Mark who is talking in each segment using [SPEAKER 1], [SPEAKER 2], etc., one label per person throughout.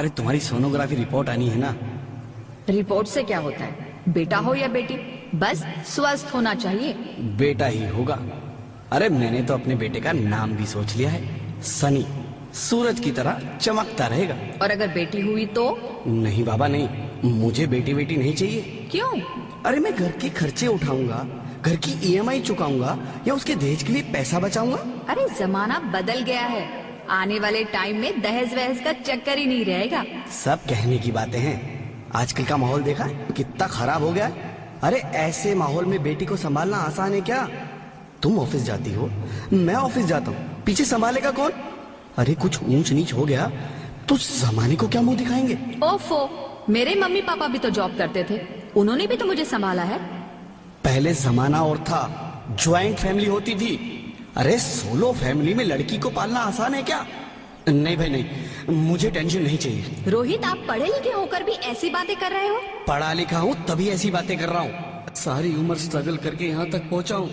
[SPEAKER 1] अरे तुम्हारी sonography report आनी है ना।
[SPEAKER 2] रिपोर्ट से क्या होता है? बेटा हो या बेटी, बस स्वस्थ होना चाहिए।
[SPEAKER 1] बेटा ही होगा। अरे मैंने तो अपने बेटे का नाम भी सोच लिया है, सनी। सूरज की तरह चमकता रहेगा।
[SPEAKER 2] और अगर बेटी हुई तो?
[SPEAKER 1] नहीं बाबा नहीं, मुझे बेटी बेटी नहीं चाहिए।
[SPEAKER 2] क्यों?
[SPEAKER 1] अरे मैं घर के खर्चे उठाऊंगा, घर की ईएमआई चुकाऊंगा या उसके दहेज के लिए पैसा बचाऊंगा।
[SPEAKER 2] अरे जमाना बदल गया है, आने वाले टाइम में दहेज वहेज का चक्कर ही नहीं रहेगा।
[SPEAKER 1] सब कहने की बातें हैं, आजकल का माहौल देखा कितना खराब हो गया है। अरे ऐसे माहौल में बेटी को संभालना आसान है क्या? तुम ऑफिस जाती हो, मैं ऑफिस जाता हूँ, पीछे संभालेगा कौन? अरे कुछ ऊंच नीच हो गया तो जमाने को क्या मुंह दिखाएंगे?
[SPEAKER 2] ओफो, मेरे मम्मी पापा भी तो जॉब करते थे, उन्होंने भी तो मुझे संभाला है।
[SPEAKER 1] पहले जमाना और था, ज्वाइंट फैमिली होती थी। अरे सोलो फैमिली में लड़की को पालना आसान है क्या? नहीं भाई नहीं, मुझे टेंशन नहीं चाहिए।
[SPEAKER 2] रोहित, आप पढ़े लिखे होकर भी ऐसी बातें कर रहे हो?
[SPEAKER 1] पढ़ा लिखा हूँ तभी ऐसी बातें कर रहा हूँ। सारी उम्र स्ट्रगल करके यहाँ तक पहुंचा हूँ,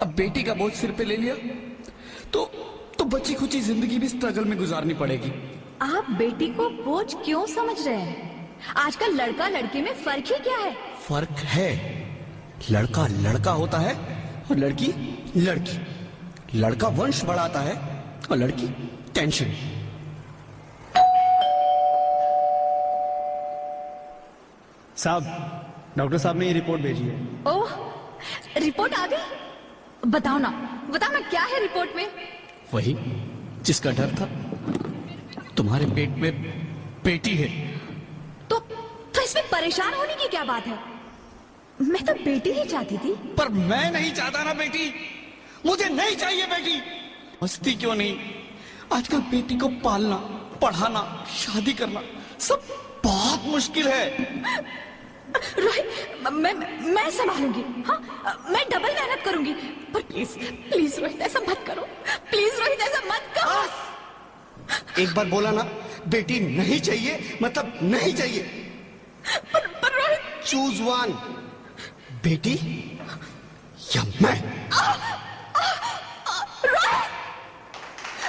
[SPEAKER 1] अब बेटी का बोझ सिर पे ले लिया तो बची खुची जिंदगी भी स्ट्रगल में गुजारनी पड़ेगी।
[SPEAKER 2] आप बेटी को बोझ क्यों समझ रहे हैं? आजकल लड़का लड़की में फर्क ही क्या है?
[SPEAKER 1] फर्क है, लड़का लड़का होता है और लड़की लड़की। लड़का वंश बढ़ाता है और लड़की टेंशन।
[SPEAKER 3] साहब, डॉक्टर साहब ने ये रिपोर्ट भेजी है।
[SPEAKER 2] ओह, रिपोर्ट आ गई? बताओ ना क्या है रिपोर्ट में?
[SPEAKER 1] वही जिसका डर था, तुम्हारे पेट में बेटी है।
[SPEAKER 2] तो इसमें परेशान होने की क्या बात है? मैं तो बेटी ही चाहती थी।
[SPEAKER 1] पर मैं नहीं चाहता ना बेटी, मुझे नहीं चाहिए बेटी। मस्ती क्यों नहीं, आजकल बेटी को पालना, पढ़ाना, शादी करना सब बहुत मुश्किल है।
[SPEAKER 2] रोहित, मैं संभालूंगी। हाँ, मैं डबल मेहनत करूंगी। पर प्लीज रोहित ऐसा मत करो, प्लीज रोहित ऐसा मत करो।
[SPEAKER 1] एक बार बोला ना, बेटी नहीं चाहिए मतलब नहीं चाहिए।
[SPEAKER 2] पर रोहित,
[SPEAKER 1] चूज वन, बेटी या मैं।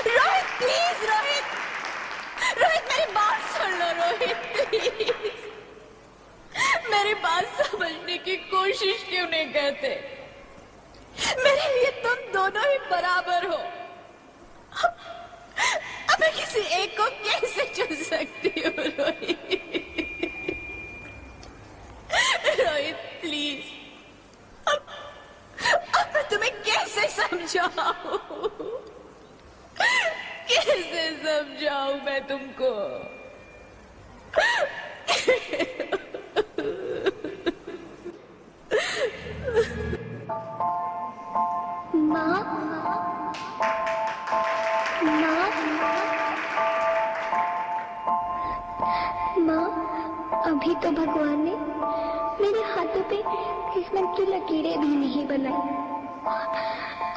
[SPEAKER 2] रोहित प्लीज, रोहित मेरी बात सुन लो रोहित, प्लीज मेरी बात समझने की कोशिश क्यों नहीं करते? मेरे लिए तुम दोनों ही बराबर हो। अब मैं किसी एक को कैसे चुन सकती हूँ रोहित? रोहित प्लीज, अब मैं तुम्हें कैसे समझाऊं? कैसे समझाऊं मैं तुमको?
[SPEAKER 4] माँ, अभी तो भगवान ने मेरे हाथों पे किस्मत की लकीरें भी नहीं बनाई,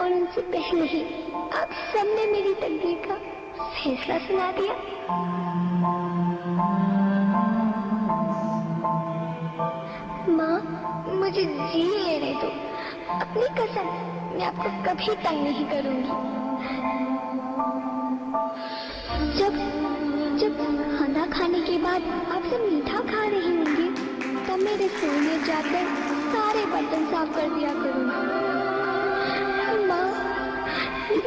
[SPEAKER 4] और उनसे पहले ही आप सबने मेरी तकदीर का फैसला सुना दिया। माँ, मुझे जी लेने दो, अपनी कसम, मैं आपको कभी तंग नहीं करूंगी। जब खाना खाने के बाद आपसे मीठा खा रही होंगी, तब मेरे रसोई में जाकर सारे बर्तन साफ कर दिया करूंगी। माँ,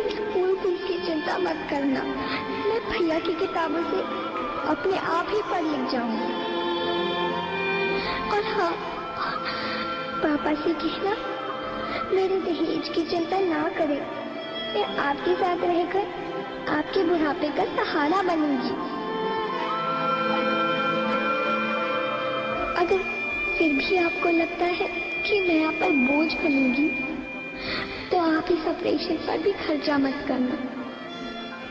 [SPEAKER 4] स्कूल फीस की चिंता मत करना, मैं भैया की किताबों से अपने आप ही पढ़ लिख जाऊंगी। और हाँ, पापा से कहना मेरे दहेज की चिंता ना करें, मैं आपके साथ रहकर आपके बुढ़ापे का सहारा बनूंगी। अगर फिर भी आपको लगता है कि मैं आप पर बोझ बनूंगी, तो आप इस ऑपरेशन पर भी खर्चा मत करना,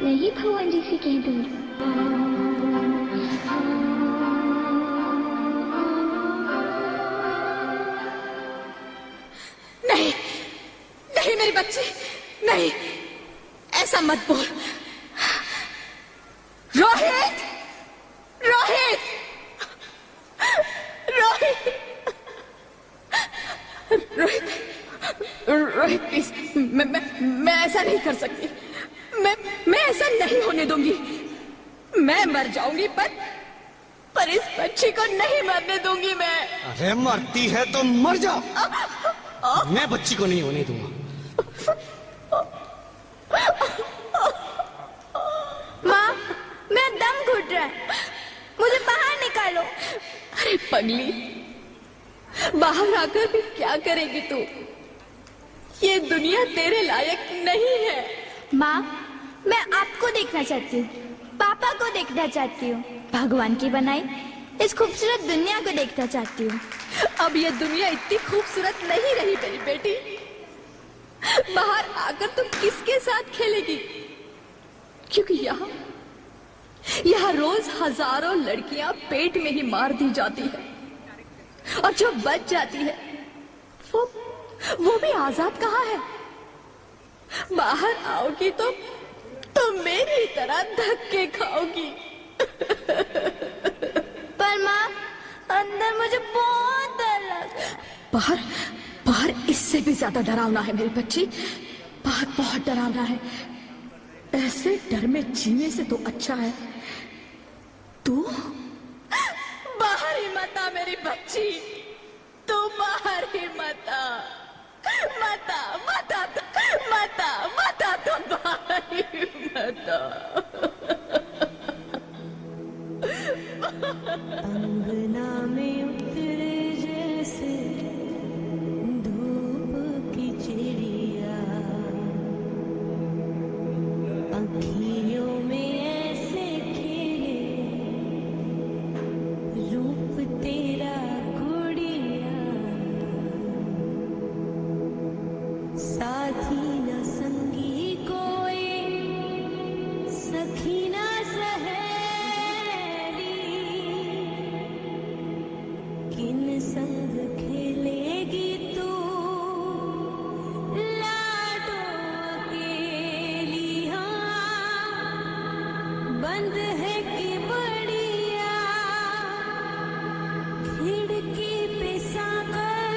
[SPEAKER 4] मैं ही भगवान जी से कह दूंगी।
[SPEAKER 2] नहीं नहीं मेरी बच्ची, नहीं, ऐसा मत बोल। रोहित, रोहित, रोहित, रोहित, रोहित प्लीज, मैं ऐसा नहीं कर सकती। मैं ऐसा नहीं होने दूंगी। मैं मर जाऊंगी, पर पर इस बच्ची को नहीं मरने दूंगी मैं।
[SPEAKER 1] अरे मरती है तो मर जा, मैं बच्ची को नहीं होने दूंगा।
[SPEAKER 2] माँ, मेरा दम घुट रहा है, मुझे बाहर निकालो। अरे पगली, बाहर आकर भी क्या करेगी तू? ये दुनिया तेरे लायक नहीं है।
[SPEAKER 4] माँ, मैं आपको देखना चाहती हूँ, पापा को देखना चाहती हूँ, भगवान की बनाई इस खूबसूरत दुनिया को देखना चाहती हूँ।
[SPEAKER 2] अब ये दुनिया इतनी खूबसूरत नहीं रही मेरी बेटी। बाहर आकर तुम किसके साथ खेलेगी? क्योंकि यहाँ रोज हजारों लड़कियां पेट में ही मार दी जाती है, और जो बच जाती है वो भी आजाद कहाँ है? बाहर आओगी तो तुम मेरी तरह धक्के खाओगी।
[SPEAKER 4] पर माँ, अंदर मुझे बहुत डर लग रहा है।
[SPEAKER 2] बाहर बाहर इससे भी ज्यादा डरावना है मेरी बच्ची, बाहर बहुत डरावना है। ऐसे डर में जीने से तो अच्छा है तू बाहर ही मत आ मेरी बच्ची, तू बाहर ही मत आ, मत आ, मत आ, मत आ, मत आ, तू बाहर ही मत आ।
[SPEAKER 5] अंगना में उतरे जैसे धूप की चिड़िया, अखियों में ऐसे खेले रूप तेरा गुड़िया, साथी न संगी कोई, सखी न सहेली, किन संग खेलेगी तू लाडो अकेली। हाँ, बंद है कि बढ़िया खिड़की पे साकर,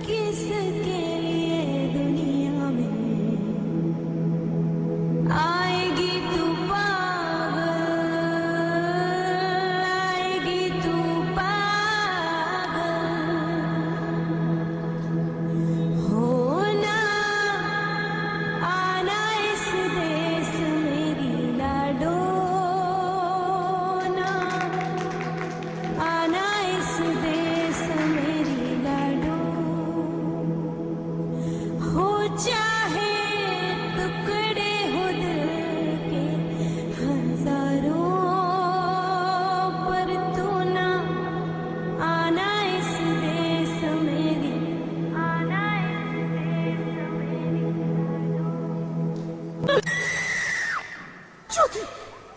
[SPEAKER 5] किसके लिए दुनिया में आएगी तू पागल, आएगी तू पागल। होना आना इस देश मेरी लाडो, ना आना इस देश मेरी लाडो। हो चाहे टुकड़े हो दिल के हजारों, पर तू ना आना इस देश मेरी, आना इस देश मेरी लाडो।
[SPEAKER 1] ज्योति,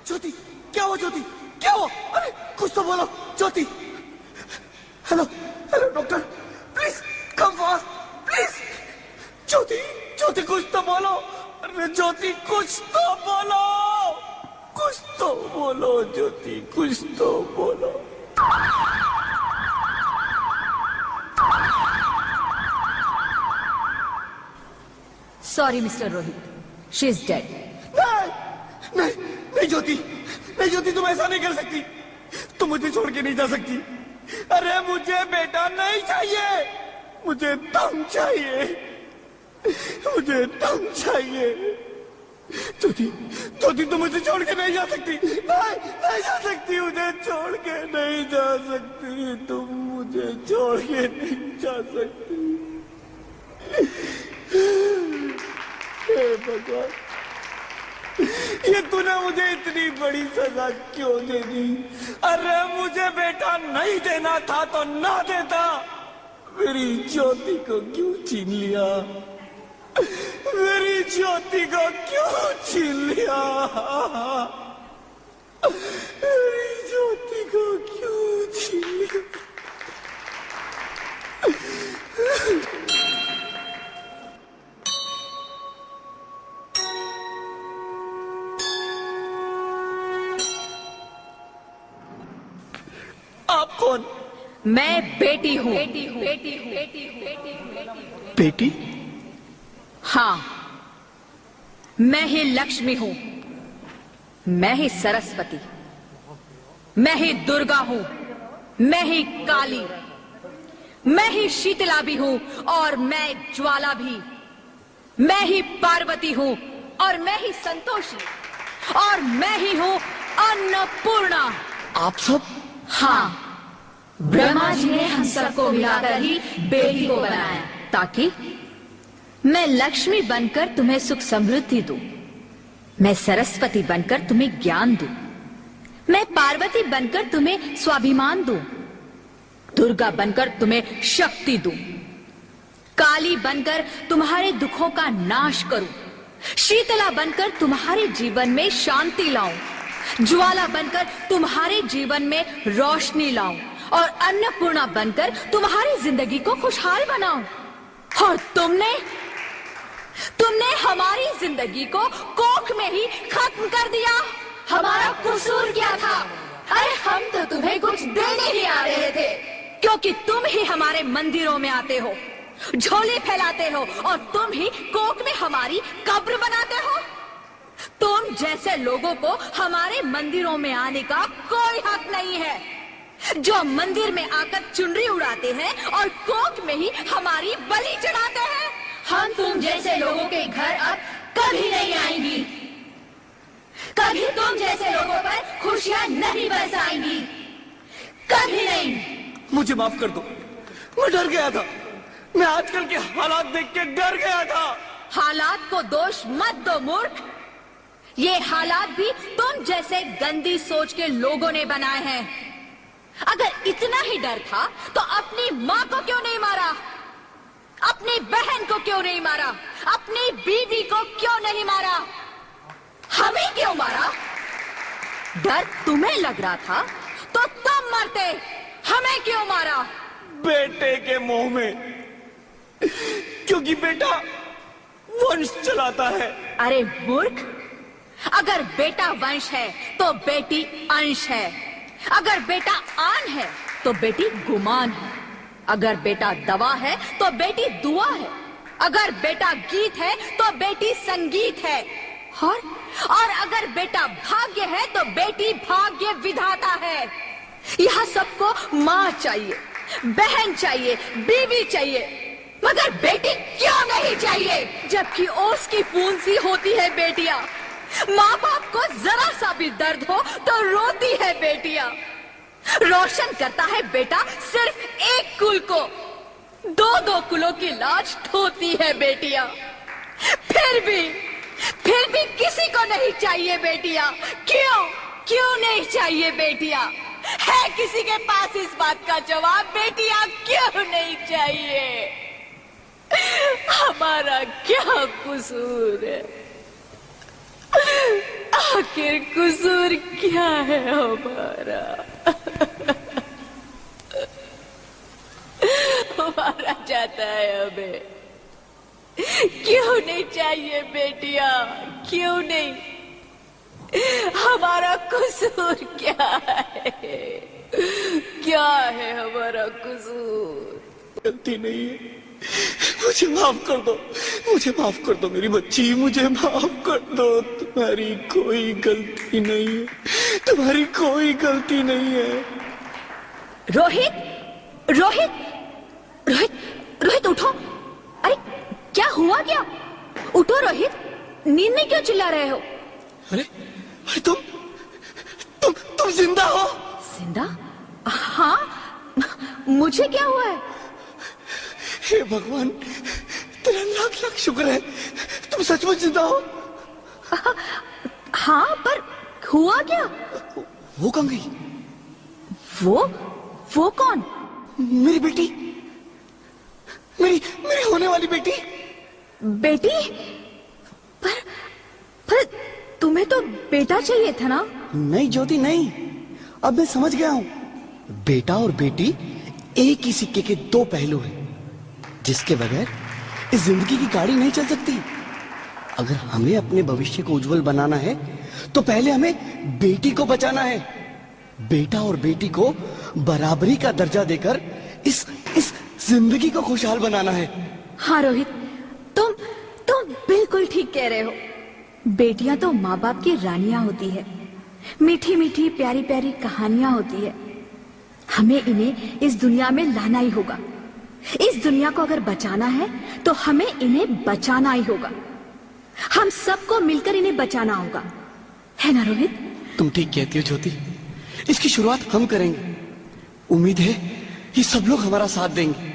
[SPEAKER 1] ज्योति, क्या हुआ ज्योति, क्या हुआ? अरे कुछ तो बोलो Jyoti. Hello hello doctor, please come fast please. Jyoti, Jyoti कुछ तो बोलो। अरे ज्योति कुछ तो बोलो, कुछ तो बोलो ज्योति, कुछ तो बोलो।
[SPEAKER 2] Sorry mister Rohit, she is dead.
[SPEAKER 1] नहीं नहीं नहीं ज्योति, नहीं ज्योति, तुम ऐसा नहीं कर सकती, तुम मुझे छोड़ के नहीं जा सकती। अरे मुझे बेटा नहीं चाहिए, मुझे दम चाहिए, मुझे दम चाहिए। ज्योति, ज्योति तुम मुझे छोड़ के नहीं जा सकती, नहीं नहीं जा सकती, मुझे छोड़ के नहीं जा सकती, तुम मुझे छोड़ के नहीं जा सकती। हे भगवान, ये तूने मुझे इतनी बड़ी सजा क्यों दे दी? अरे मुझे बेटा नहीं देना था तो ना देता, मेरी ज्योति को क्यों छीन लिया, मेरी ज्योति को क्यों छीन लिया, मेरी ज्योति को क्यों छीन लिया? आप कौन?
[SPEAKER 2] मैं बेटी हूँ।
[SPEAKER 1] बेटी?
[SPEAKER 2] हाँ, मैं ही लक्ष्मी हूँ, मैं ही सरस्वती। मैं ही दुर्गा हूं, मैं ही काली, मैं ही शीतला भी हूं और मैं ज्वाला भी, मैं ही पार्वती हूं और मैं ही संतोषी, और मैं ही हूं अन्नपूर्णा।
[SPEAKER 1] आप सब?
[SPEAKER 2] हाँ, ब्रह्मा जी ने हम सबको मिलाकर ही बेटी को बनाया ताकि मैं लक्ष्मी बनकर तुम्हें सुख समृद्धि दूं, मैं सरस्वती बनकर तुम्हें ज्ञान दूं, मैं पार्वती बनकर तुम्हें स्वाभिमान दूं, दुर्गा बनकर तुम्हें शक्ति दूं, काली बनकर तुम्हारे दुखों का नाश करूं, शीतला बनकर तुम्हारे जीवन में शांति लाऊं, ज्वाला बनकर तुम्हारे जीवन में रोशनी लाऊं, और अन्नपूर्णा बनकर तुम्हारी जिंदगी को खुशहाल बनाऊं। और तुमने हमारी जिंदगी को कोख में ही खत्म कर दिया। हमारा कसूर क्या था? अरे हम तो तुम्हें कुछ देने ही आ रहे थे, क्योंकि तुम ही हमारे मंदिरों में आते हो, झोले फैलाते हो, और तुम ही कोख में हमारी कब्र बनाते हो। तुम जैसे लोगों को हमारे मंदिरों में आने का कोई हक नहीं है, जो मंदिर में आकर चुनरी उड़ाते हैं और कोख में ही हमारी बलि चढ़ाते हैं। हम तुम जैसे लोगों के घर अब कभी नहीं आएंगी, कभी तुम जैसे लोगों पर खुशियां नहीं बरसाएंगी, कभी नहीं।
[SPEAKER 1] मुझे माफ कर दो, मैं डर गया था, मैं आजकल के हालात देख के डर गया था।
[SPEAKER 2] हालात को दोष मत दो मूर्ख, ये हालात भी तुम जैसे गंदी सोच के लोगों ने बनाए हैं। अगर इतना ही डर था तो अपनी माँ को क्यों नहीं मारा, अपनी बहन को क्यों नहीं मारा, अपनी बीवी को क्यों नहीं मारा, हमें क्यों मारा? डर तुम्हें लग रहा था तो तुम मरते, हमें क्यों मारा?
[SPEAKER 1] बेटे के मोह में, क्योंकि बेटा वंश चलाता है।
[SPEAKER 2] अरे मूर्ख, अगर बेटा वंश है तो बेटी अंश है, अगर बेटा आन है तो बेटी गुमान है, अगर बेटा दवा है तो बेटी दुआ है, अगर बेटा गीत है तो बेटी संगीत है, और अगर बेटा भाग्य है तो बेटी भाग्य विधाता है। यह सबको माँ चाहिए, बहन चाहिए, बीवी चाहिए, मगर बेटी क्यों नहीं चाहिए? जबकि ओस की बूंद सी होती है बेटियां, माँ बाप को जरा सा भी दर्द हो तो रोती है बेटियां। रोशन करता है बेटा सिर्फ एक कुल को, दो कुलों की लाज ढोती है बेटियां। फिर भी किसी को नहीं चाहिए बेटियां। क्यों नहीं चाहिए बेटियां? है किसी के पास इस बात का जवाब? बेटियां क्यों नहीं चाहिए? हमारा क्या कसूर है? आखिर कसूर क्या है हमारा? मारा जाता है हमें। क्यों नहीं चाहिए बेटियां? क्यों नहीं? हमारा कसूर क्या है? क्या है हमारा कसूर?
[SPEAKER 1] गलती नहीं है, मुझे माफ कर दो, मुझे माफ कर दो मेरी बच्ची, मुझे माफ कर दो। तुम्हारी कोई गलती नहीं है, तुम्हारी कोई गलती नहीं है।
[SPEAKER 2] रोहित, रोहित, रोहित, रोहित उठो। अरे क्या हुआ क्या? उठो रोहित, नींद में क्यों चिल्ला रहे हो?
[SPEAKER 1] अरे तुम जिंदा हो?
[SPEAKER 2] जिंदा? हाँ, मुझे क्या हुआ है?
[SPEAKER 1] हे भगवान, तेरा लाख लाख शुक्र है, तुम सचमुच जिंदा हो।
[SPEAKER 2] हाँ, पर हुआ क्या?
[SPEAKER 1] वो कहाँ गई?
[SPEAKER 2] वो कौन?
[SPEAKER 1] मेरी बेटी, मेरी होने वाली बेटी।
[SPEAKER 2] बेटी? पर तुम्हें तो बेटा चाहिए था ना?
[SPEAKER 1] नहीं ज्योति नहीं, अब मैं समझ गया हूँ। बेटा और बेटी एक ही सिक्के के दो पहलू हैं, जिसके बगैर इस जिंदगी की गाड़ी नहीं चल सकती। अगर हमें अपने भविष्य को उज्जवल बनाना है तो पहले हमें बेटी को बचाना है। बेटा और बेटी को बराबरी का दर्जा देकर इस जिंदगी को खुशहाल बनाना है।
[SPEAKER 2] हाँ रोहित, तुम बिल्कुल ठीक कह रहे हो। बेटियां तो माँ बाप की रानियां होती है, मीठी मीठी प्यारी प्यारी कहानियां होती है। हमें इन्हें इस दुनिया में लाना ही होगा। इस दुनिया को अगर बचाना है तो हमें इन्हें बचाना ही होगा। हम सबको मिलकर इन्हें बचाना होगा, है ना रोहित?
[SPEAKER 1] तुम ठीक कहती हो ज्योति, इसकी शुरुआत हम करेंगे। उम्मीद है ये सब लोग हमारा साथ देंगे।